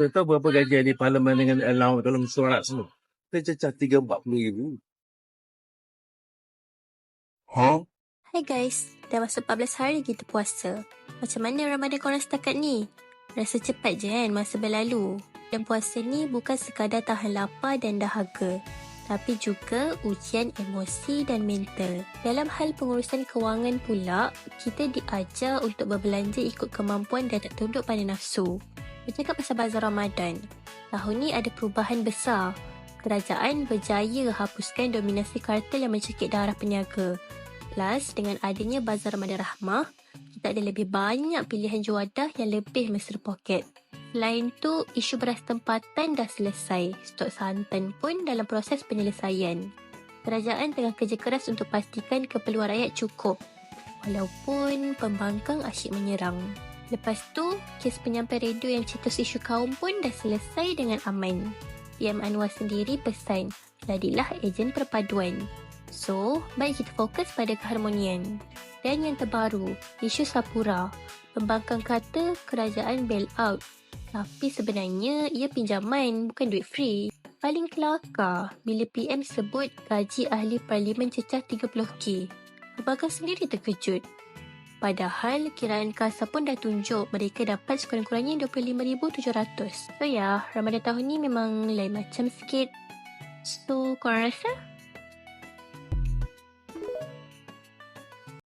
Kau tahu berapa gaji ahli parlimen dengan allowance dalam surat semua? Dia cecah 30-40 ribu. Hai guys, dah masuk 14 hari kita puasa. Macam mana Ramadan korang setakat ni? Rasa cepat je kan masa berlalu. Dan puasa ni bukan sekadar tahan lapar dan dahaga, tapi juga ujian emosi dan mental. Dalam hal pengurusan kewangan pula, kita diajar untuk berbelanja ikut kemampuan dan tak tunduk pada nafsu. Bercakap pasal bazar Ramadan, tahun ni ada perubahan besar. Kerajaan berjaya hapuskan dominasi kartel yang mencekik darah peniaga. Plus, dengan adanya Bazar Ramadan Rahmah, kita ada lebih banyak pilihan juadah yang lebih mesra poket. Selain tu, isu beras tempatan dah selesai. Stok santan pun dalam proses penyelesaian. Kerajaan tengah kerja keras untuk pastikan keperluan rakyat cukup. Walaupun pembangkang asyik menyerang. Lepas tu, kes penyampai radio yang cetus isu kaum pun dah selesai dengan aman. PM Anwar sendiri pesan, jadilah ejen perpaduan. So, baik kita fokus pada keharmonian. Dan yang terbaru, isu Sapura. Pembangkang kata kerajaan bail out. Tapi sebenarnya ia pinjaman, bukan duit free. Paling kelakar bila PM sebut gaji ahli parlimen cecah 30k. Pembangkang sendiri terkejut. Padahal kiraan KASA pun dah tunjuk mereka dapat sekurang-kurangnya 25,700. So ya, Ramadan tahun ni memang lain macam sikit. So, korang rasa?